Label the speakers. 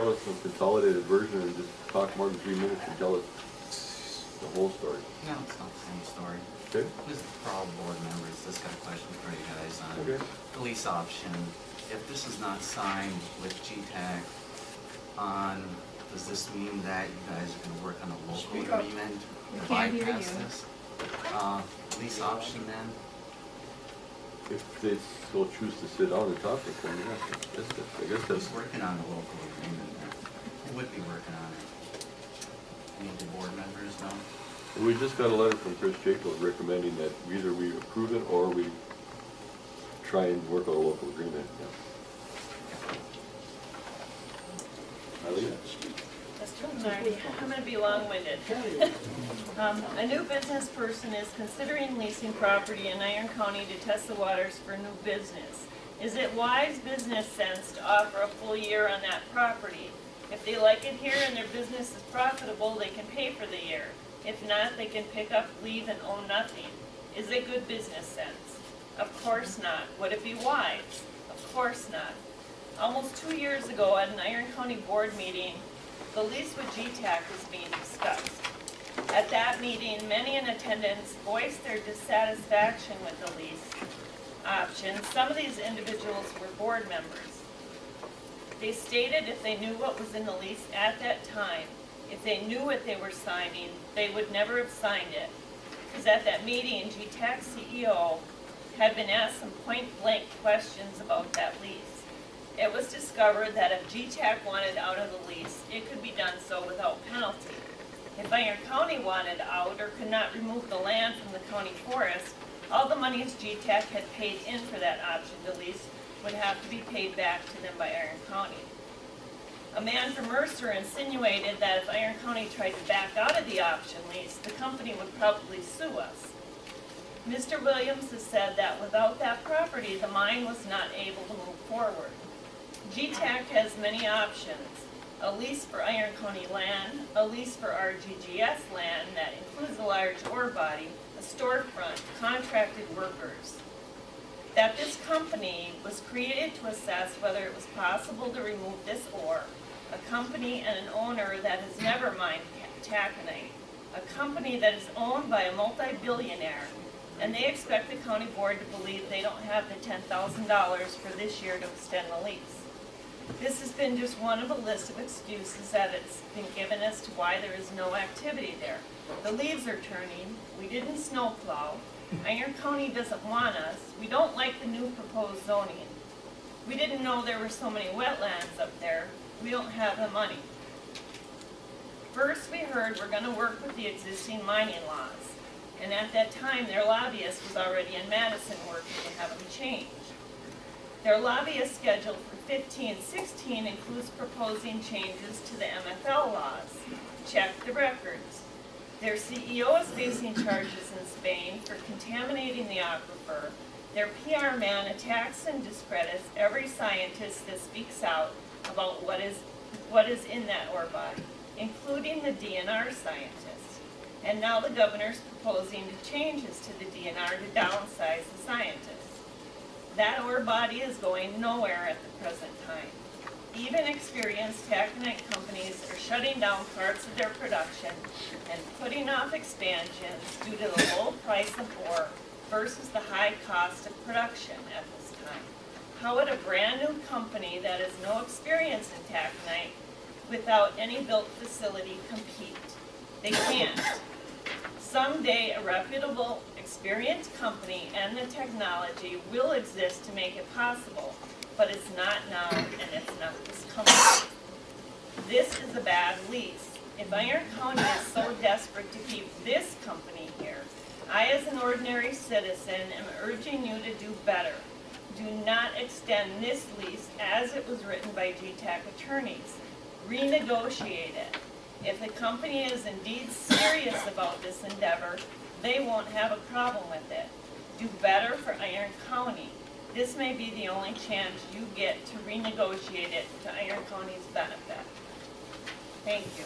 Speaker 1: have us some consolidated version and just talk more than 3 minutes and tell us the whole story.
Speaker 2: No, it's not the same story.
Speaker 1: Okay?
Speaker 2: This is for all board members. Just got a question for you guys on
Speaker 1: Okay.
Speaker 2: the lease option. If this is not signed with GTAC on, does this mean that you guys are gonna work on a local
Speaker 3: Speak up.
Speaker 2: agreement?
Speaker 3: We
Speaker 2: to
Speaker 3: can't hear
Speaker 2: bypass
Speaker 3: you.
Speaker 2: this? Lease option then?
Speaker 1: If they so choose to sit down and talk, then yeah, I guess
Speaker 2: Who's
Speaker 1: that's,
Speaker 2: working on the local agreement then? Who would be working on it? Any of the board members know?
Speaker 1: we just got a letter from Chris Jacob recommending that either we approve it or we try and work on a local agreement. Yeah. Eileen?
Speaker 4: Sorry, I'm gonna be long-winded. A new business person is considering leasing property in Iron County to test the waters for new business. Is it wise business sense to offer a full year on that property? If they like it here and their business is profitable, they can pay for the year. If not, they can pick up, leave, and own nothing. Is it good business sense? Of course not. Would it be wise? Of course not. Almost 2 years ago at an Iron County board meeting, the lease with GTAC was being discussed. At that meeting, many in attendance voiced their dissatisfaction with the lease option. Some of these individuals were board members. They stated if they knew what was in the lease at that time, if they knew what they were signing, they would never have signed it. Because at that meeting, GTAC CEO had been asked some point-blank questions about that lease. It was discovered that if GTAC wanted out of the lease, it could be done so without penalty. If Iron County wanted out or could not remove the land from the county forest, all the monies GTAC had paid in for that option to lease would have to be paid back to them by Iron County. A man from Mercer insinuated that if Iron County tried to back out of the option lease, the company would probably sue us. Mr. Williams has said that without that property, the mine was not able to move forward. GTAC has many options: a lease for Iron County land, a lease for RGGS land that includes a large ore body, a storefront, contracted workers. That this company was created to assess whether it was possible to remove this ore, a company and an owner that has never mined taconite, a company that is owned by a multi-billionaire, and they expect the county board to believe they don't have the $10,000 for this year to extend the lease. This has been just one of a list of excuses that it's been given as to why there is no activity there. The leaves are turning, we didn't snowplow, Iron County doesn't want us, we don't like the new proposed zoning. We didn't know there were so many wetlands up there, we don't have the money. First we heard we're gonna work with the existing mining laws, and at that time their lobbyist was already in Madison working to have them changed. Their lobbyist schedule for 15-16 includes proposing changes to the MFL laws. Check the records. Their CEO is facing charges in Spain for contaminating the aquifer. Their PR man attacks and discredits every scientist that speaks out about what is in that ore body, including the DNR scientists. And now the governor's proposing changes to the DNR to downsize the scientists. That ore body is going nowhere at the present time. Even experienced taconite companies are shutting down parts of their production and putting off expansions due to the low price of ore versus the high cost of production at this time. How would a brand new company that has no experience in taconite without any built facility compete? They can't. Someday a reputable, experienced company and the technology will exist to make it possible, but it's not now and it's not this company. This is a bad lease. If Iron County is so desperate to keep this company here, I as an ordinary citizen am urging you to do better. Do not extend this lease as it was written by GTAC attorneys. Renegotiate it. If the company is indeed serious about this endeavor, they won't have a problem with it. Do better for Iron County. This may be the only chance you get to renegotiate it to Iron County's benefit. Thank you.